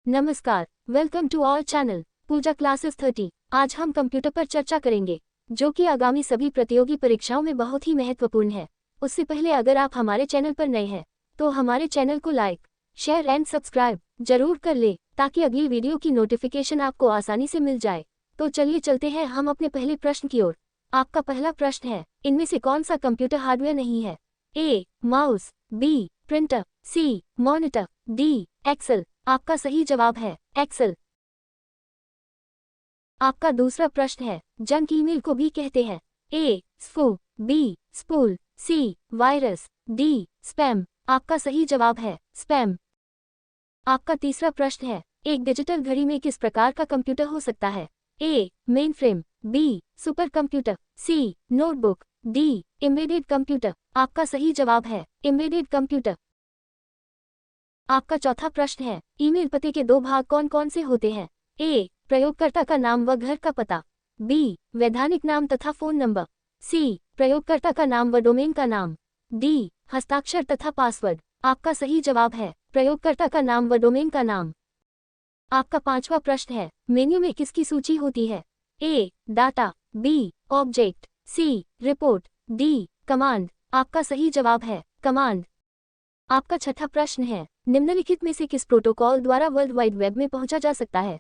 नमस्कार, welcome to our channel Pooja classes 30। आज हम कंप्यूटर पर चर्चा करेंगे, जो कि आगामी सभी प्रतियोगी परीक्षाओं में बहुत ही महत्वपूर्ण है। उससे पहले अगर आप हमारे चैनल पर नए हैं तो हमारे चैनल को लाइक, शेयर एंड सब्सक्राइब जरूर कर ले, ताकि अगली वीडियो की नोटिफिकेशन आपको आसानी से मिल जाए। तो चलिए चलते हैं हम अपने पहले प्रश्न की ओर। आपका पहला प्रश्न है, इनमें से कौन सा कंप्यूटर हार्डवेयर नहीं है? A mouse, B printer, C monitor, D Excel. आपका सही जवाब है एक्सेल। आपका दूसरा प्रश्न है, जंक ईमेल को भी कहते हैं? A spoof, B spool, C virus, D spam. आपका सही जवाब है स्पैम। आपका तीसरा प्रश्न है, एक डिजिटल घड़ी में किस प्रकार का कंप्यूटर हो सकता है? A mainframe, B super computer, C notebook, D embedded computer. आपका सही जवाब है एम्बेडेड कंप्यूटर। आपका चौथा प्रश्न है, ईमेल पते के दो भाग कौन कौन से होते हैं? ए प्रयोगकर्ता का नाम व घर का पता, बी वैधानिक नाम तथा फोन नंबर, सी प्रयोगकर्ता का नाम व डोमेन का नाम, डी हस्ताक्षर तथा पासवर्ड। आपका सही जवाब है प्रयोगकर्ता का नाम व डोमेन का नाम। आपका पांचवा प्रश्न है, मेन्यू में किसकी सूची होती है? ए डाटा, बी ऑब्जेक्ट, सी रिपोर्ट, डी कमांड। आपका सही जवाब है कमांड। आपका छठा प्रश्न है, निम्नलिखित में से किस प्रोटोकॉल द्वारा वर्ल्ड वाइड वेब में पहुंचा जा सकता है?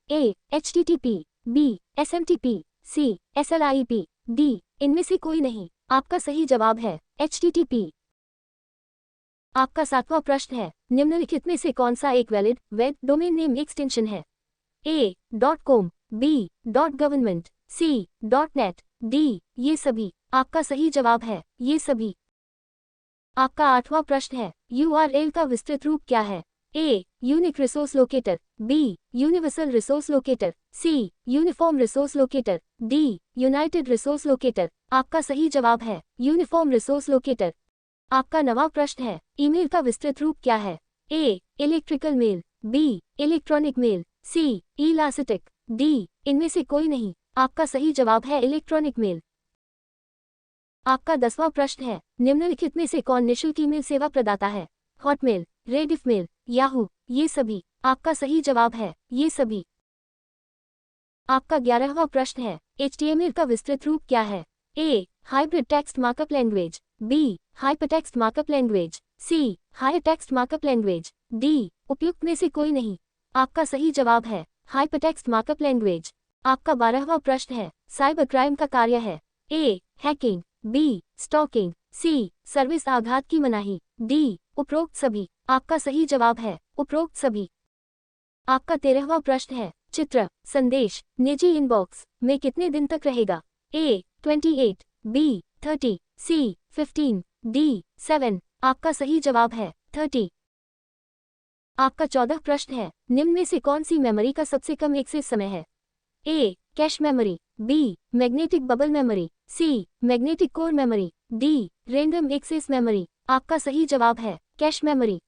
ए HTTP, बी SMTP, सी SLIP, डी इनमें से कोई नहीं। आपका सही जवाब है HTTP। आपका सातवां प्रश्न है, निम्नलिखित में से कौन सा एक valid web domain name extension है? ए .com, बी .government, सी .net, डी ये सभी। आपका सही जवाब है ये सभी। आपका आठवां प्रश्न है, URL का विस्तृत रूप क्या है? A unique resource locator, B universal resource locator, C uniform resource locator, D united resource locator. आपका सही जवाब है यूनिफॉर्म रिसोर्स लोकेटर। आपका नवां प्रश्न है, ईमेल का विस्तृत रूप क्या है? A electrical mail, B electronic mail, C elastic, D इनमें से कोई नहीं। आपका सही जवाब है इलेक्ट्रॉनिक मेल। आपका 10वां प्रश्न है, निम्नलिखित में से कौन निःशुल्क ईमेल सेवा प्रदाता है? हॉटमेल, रेडिफमेल, याहू ये सभी। आपका सही जवाब है ये सभी। आपका 11वां प्रश्न है, HTML का विस्तृत रूप क्या है? A hybrid text markup language, B hypertext markup language, C hypertext markup language, D उपयुक्त में से कोई नहीं। आपका सही जवाब है हाइपरटेक्स्ट मार्कअप लैंग्वेज। आपका 12वां प्रश्न है, साइबर क्राइम का कार्य है? ए हैकिंग, बी स्टॉकिंग, सी सर्विस आघात की मनाही, डी उपरोक्त सभी। आपका सही जवाब है उपरोक्त सभी। आपका 13वां प्रश्न है, चित्र संदेश निजी इनबॉक्स में कितने दिन तक रहेगा? ए 28, बी 30, सी 15, डी 7। आपका सही जवाब है 30। आपका 14 प्रश्न है, निम्न में से कौन सी मेमोरी का सबसे कम एक्सेस समय है? A cache memory, B magnetic bubble memory, C magnetic core memory, D random access memory. आपका सही जवाब है कैश मेमोरी।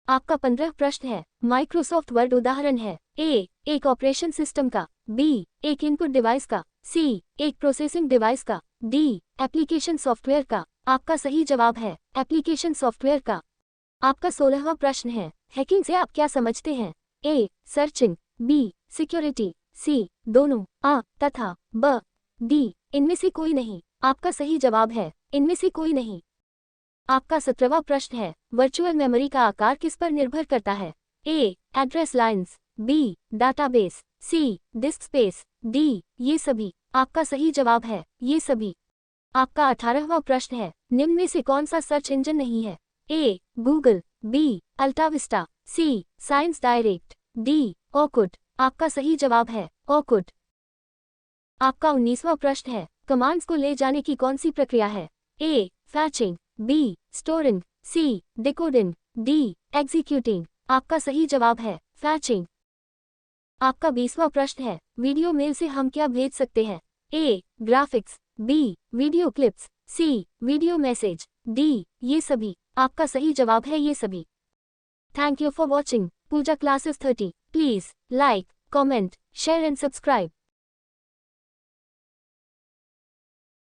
आपका 15 प्रश्न है, माइक्रोसॉफ्ट वर्ड उदाहरण है? ए एक ऑपरेशन सिस्टम का, बी एक इनपुट डिवाइस का, सी एक प्रोसेसिंग डिवाइस का, डी एप्लीकेशन सॉफ्टवेयर का। आपका सही जवाब है एप्लीकेशन सॉफ्टवेयर का। आपका 16वां प्रश्न है, हैकिंग से आप क्या समझते हैं? ए सर्चिंग, बी सिक्योरिटी, सी दोनों, आ तथा ब डी इनमें से कोई नहीं। आपका सही जवाब है इनमें से कोई नहीं। आपका 17वां प्रश्न है, वर्चुअल मेमोरी का आकार किस पर निर्भर करता है? ए एड्रेस लाइन्स, बी डाटाबेस, सी डिस्क स्पेस, डी ये सभी। आपका सही जवाब है ये सभी। आपका 18वां प्रश्न है, निम्न में से कौन सा सर्च इंजन नहीं है? ए गूगल, बी अल्टाविस्टा, सी साइंस डायरेक्ट, डी ऑकुट। आपका सही जवाब है ऑकुट। आपका 19वां प्रश्न है, कमांड्स को ले जाने की कौन सी प्रक्रिया है? ए फैचिंग, बी स्टोरिंग, सी डिकोडिंग, डी एग्जीक्यूटिंग। आपका सही जवाब है फैचिंग। आपका 20वां प्रश्न है, वीडियो मेल से हम क्या भेज सकते हैं? A graphics, B video clips, C video message, D ये सभी। आपका सही जवाब है ये सभी। Thank you for watching Pooja classes 30। Please like, comment, share and subscribe.